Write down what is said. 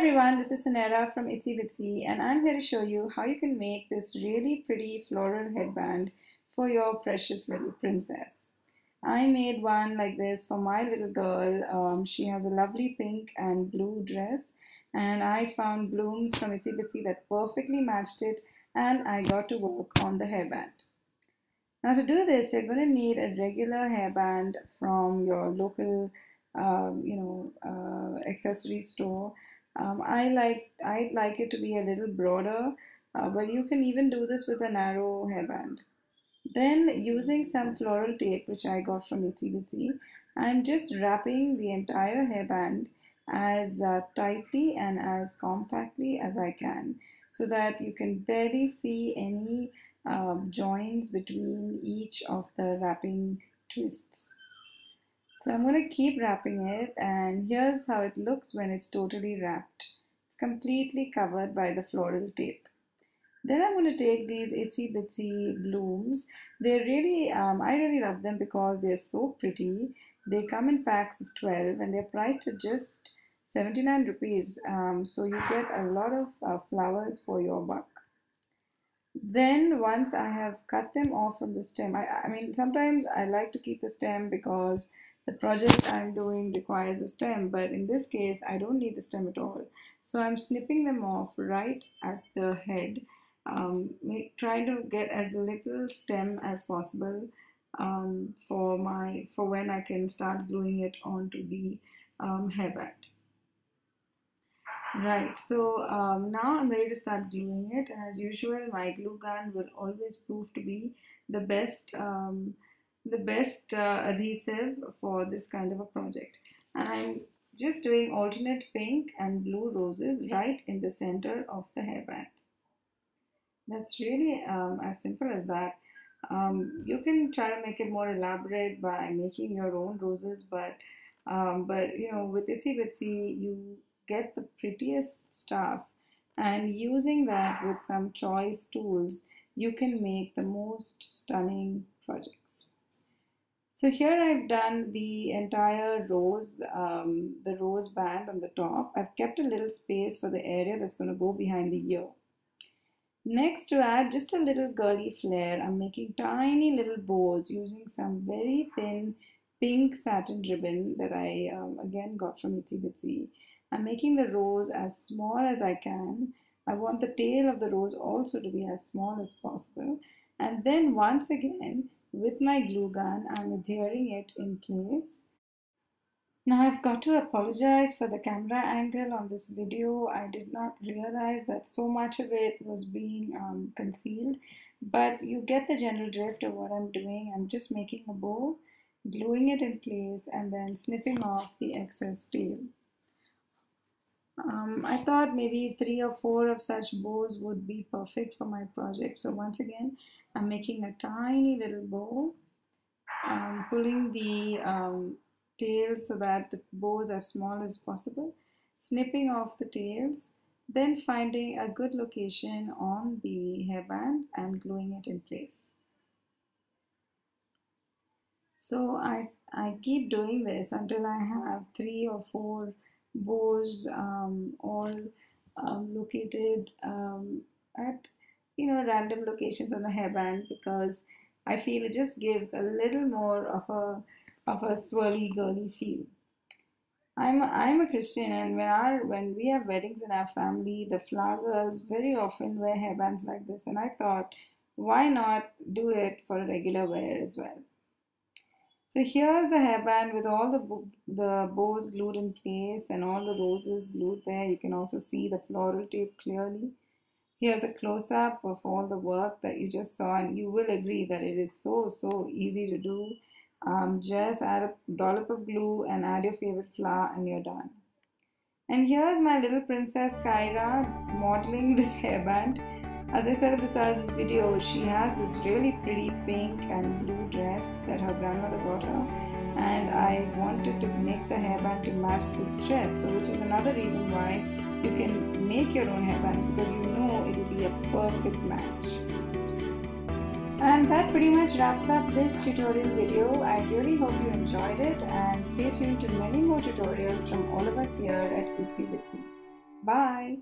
everyone, this is Sunera from Itsy Bitsy, and I'm here to show you how you can make this really pretty floral headband for your precious little princess. I made one like this for my little girl. She has a lovely pink and blue dress, and I found blooms from Itsy Bitsy that perfectly matched it, and I got to work on the hairband. Now to do this, you're going to need a regular hairband from your local, accessory store. I'd like it to be a little broader, but you can even do this with a narrow hairband. Then using some floral tape, which I got from Itsy Bitsy, I'm just wrapping the entire hairband as tightly and as compactly as I can so that you can barely see any joins between each of the wrapping twists. So I'm going to keep wrapping it, and here's how it looks when it's totally wrapped. It's completely covered by the floral tape. Then I'm going to take these Itsy Bitsy blooms. They're really, I really love them because they're so pretty. They come in packs of 12 and they're priced at just 79 rupees. So you get a lot of flowers for your buck. Then once I have cut them off from the stem, I mean sometimes I like to keep the stem because the project I'm doing requires a stem, but in this case I don't need the stem at all. So I'm snipping them off right at the head, trying to get as little stem as possible for when I can start gluing it onto the hairband. Right, so now I'm ready to start gluing it, and as usual my glue gun will always prove to be the best adhesive for this kind of a project. And I'm just doing alternate pink and blue roses right in the center of the hairband. That's really as simple as that. You can try to make it more elaborate by making your own roses, but you know, with Itsy Bitsy you get the prettiest stuff, and using that with some choice tools you can make the most stunning projects. So here I've done the entire rose, the rose band on the top. I've kept a little space for the area that's going to go behind the ear. Next, to add just a little girly flair, I'm making tiny little bows using some very thin pink satin ribbon that I again got from Itsy Bitsy. I'm making the rose as small as I can. I want the tail of the rose also to be as small as possible. And then once again, with my glue gun, I'm adhering it in place. Now I've got to apologize for the camera angle on this video. I did not realize that so much of it was being concealed, but you get the general drift of what I'm doing. I'm just making a bow, gluing it in place, and then snipping off the excess tail. I thought maybe 3 or 4 of such bows would be perfect for my project. So once again, I'm making a tiny little bow, pulling the tails so that the bow is as small as possible, snipping off the tails, then finding a good location on the hairband and gluing it in place. So I keep doing this until I have 3 or 4 bows all located at random locations on the hairband, because I feel it just gives a little more of a swirly girly feel. I'm a Christian, and when we have weddings in our family, the flower girls very often wear hairbands like this, and I thought, why not do it for regular wear as well? So here's the hairband with all the bows glued in place and all the roses glued there. You can also see the floral tape clearly. Here's a close-up of all the work that you just saw, and you will agree that it is so easy to do. Just add a dollop of glue and add your favorite flower and you're done. And here's my little princess Kyra modeling this hairband. As I said at the start of this video, she has this really pretty pink and blue dress that her grandmother got her, and I wanted to make the hairband to match this dress, so which is another reason why you can make your own hairbands, because you know it will be a perfect match. And that pretty much wraps up this tutorial video. I really hope you enjoyed it, and stay tuned to many more tutorials from all of us here at Itsy Bitsy. Bye.